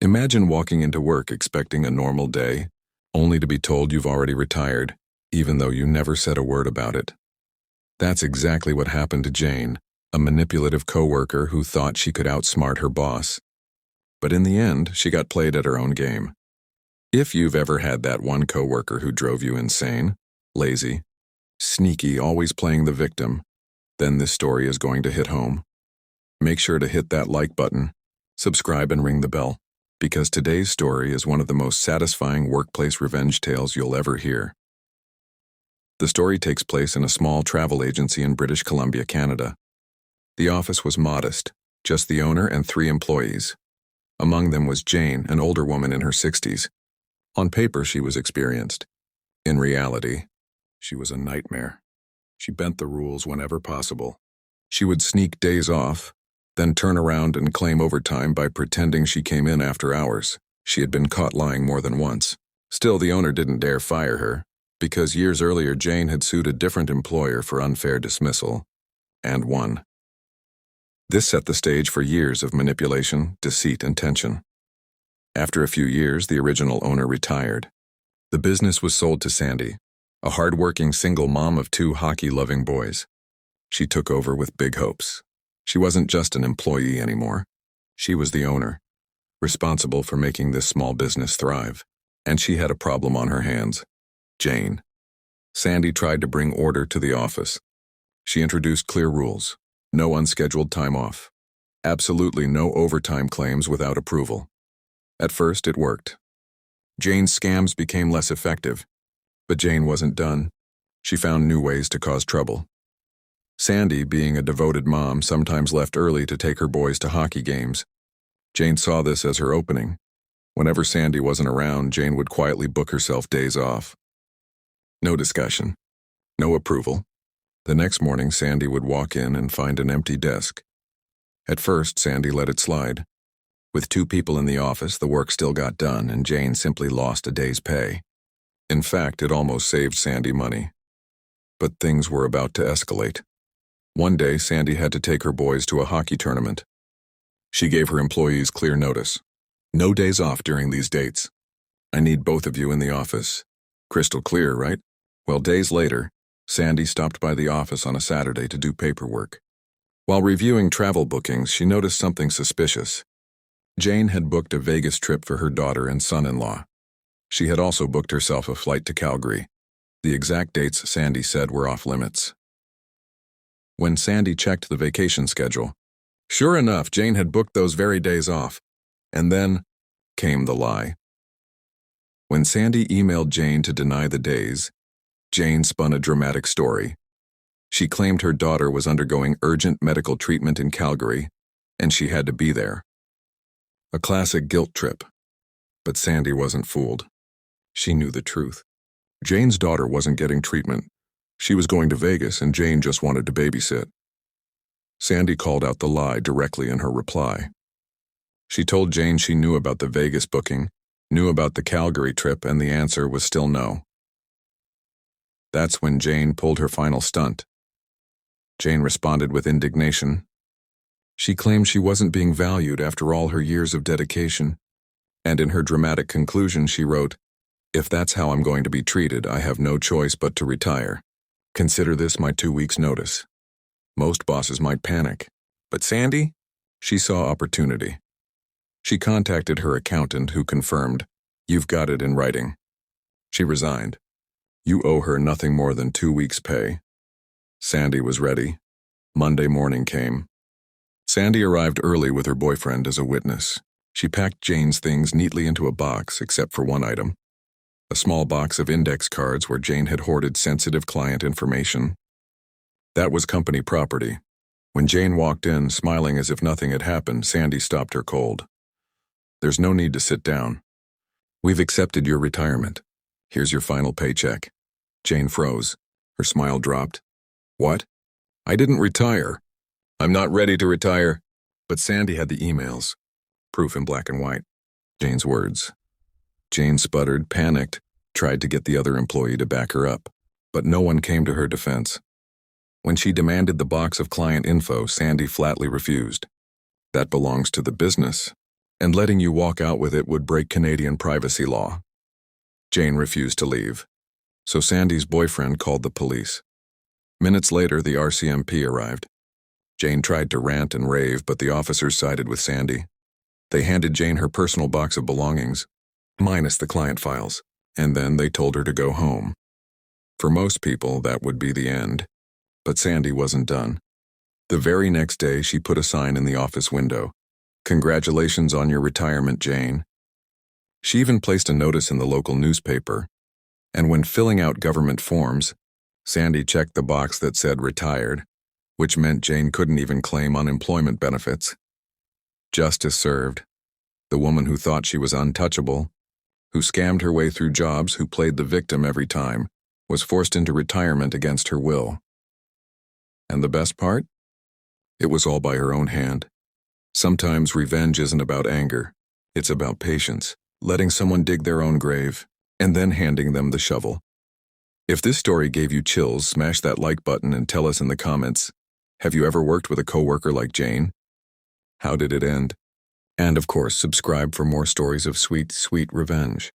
Imagine walking into work expecting a normal day, only to be told you've already retired, even though you never said a word about it. That's exactly what happened to Jane, a manipulative coworker who thought she could outsmart her boss. But in the end, she got played at her own game. If you've ever had that one coworker who drove you insane, lazy, sneaky, always playing the victim, then this story is going to hit home. Make sure to hit that like button, subscribe and ring the bell, because today's story is one of the most satisfying workplace revenge tales you'll ever hear. The story takes place in a small travel agency in British Columbia, Canada. The office was modest, just the owner and 3 employees. Among them was Jane, an older woman in her 60s. On paper, she was experienced. In reality, she was a nightmare. She bent the rules whenever possible. She would sneak days off, then turn around and claim overtime by pretending she came in after hours. She had been caught lying more than once. Still, the owner didn't dare fire her, because years earlier Jane had sued a different employer for unfair dismissal, and won. This set the stage for years of manipulation, deceit, and tension. After a few years, the original owner retired. The business was sold to Sandy, a hard-working single mom of 2 hockey-loving boys. She took over with big hopes. She wasn't just an employee anymore. She was the owner, responsible for making this small business thrive. And she had a problem on her hands: Jane. Sandy tried to bring order to the office. She introduced clear rules: no unscheduled time off, absolutely no overtime claims without approval. At first, it worked. Jane's scams became less effective, but Jane wasn't done. She found new ways to cause trouble. Sandy, being a devoted mom, sometimes left early to take her boys to hockey games. Jane saw this as her opening. Whenever Sandy wasn't around, Jane would quietly book herself days off. No discussion. No approval. The next morning, Sandy would walk in and find an empty desk. At first, Sandy let it slide. With 2 people in the office, the work still got done, and Jane simply lost a day's pay. In fact, it almost saved Sandy money. But things were about to escalate. One day, Sandy had to take her boys to a hockey tournament. She gave her employees clear notice: no days off during these dates. I need both of you in the office. Crystal clear, right? Well, days later, Sandy stopped by the office on a Saturday to do paperwork. While reviewing travel bookings, she noticed something suspicious. Jane had booked a Vegas trip for her daughter and son-in-law. She had also booked herself a flight to Calgary. The exact dates Sandy said were off limits. When Sandy checked the vacation schedule, sure enough, Jane had booked those very days off. And then came the lie. When Sandy emailed Jane to deny the days, Jane spun a dramatic story. She claimed her daughter was undergoing urgent medical treatment in Calgary, and she had to be there. A classic guilt trip. But Sandy wasn't fooled. She knew the truth. Jane's daughter wasn't getting treatment. She was going to Vegas, and Jane just wanted to babysit. Sandy called out the lie directly in her reply. She told Jane she knew about the Vegas booking, knew about the Calgary trip, and the answer was still no. That's when Jane pulled her final stunt. Jane responded with indignation. She claimed she wasn't being valued after all her years of dedication, and in her dramatic conclusion she wrote, "If that's how I'm going to be treated, I have no choice but to retire. Consider this my 2 weeks' notice." Most bosses might panic, but Sandy? She saw opportunity. She contacted her accountant, who confirmed, "You've got it in writing." She resigned. You owe her nothing more than 2 weeks' pay. Sandy was ready. Monday morning came. Sandy arrived early with her boyfriend as a witness. She packed Jane's things neatly into a box, except for one item: a small box of index cards where Jane had hoarded sensitive client information. That was company property. When Jane walked in, smiling as if nothing had happened, Sandy stopped her cold. "There's no need to sit down. We've accepted your retirement. Here's your final paycheck." Jane froze. Her smile dropped. "What? I didn't retire. I'm not ready to retire." But Sandy had the emails. Proof in black and white. Jane's words. Jane sputtered, panicked, tried to get the other employee to back her up, but no one came to her defense. When she demanded the box of client info, Sandy flatly refused. "That belongs to the business. and letting you walk out with it would break Canadian privacy law. Jane refused to leave, so Sandy's boyfriend called the police. Minutes later, the RCMP arrived. Jane tried to rant and rave, but the officers sided with Sandy. They handed Jane her personal box of belongings, minus the client files, and then they told her to go home. For most people, that would be the end, but Sandy wasn't done. The very next day, she put a sign in the office window. "Congratulations on your retirement, Jane." She even placed a notice in the local newspaper. And when filling out government forms, Sandy checked the box that said retired, which meant Jane couldn't even claim unemployment benefits. Justice served. The woman who thought she was untouchable, who scammed her way through jobs, who played the victim every time, was forced into retirement against her will. And the best part? It was all by her own hand. Sometimes revenge isn't about anger. It's about patience, letting someone dig their own grave, and then handing them the shovel. If this story gave you chills, smash that like button and tell us in the comments, have you ever worked with a coworker like Jane? How did it end? And of course, subscribe for more stories of sweet, sweet revenge.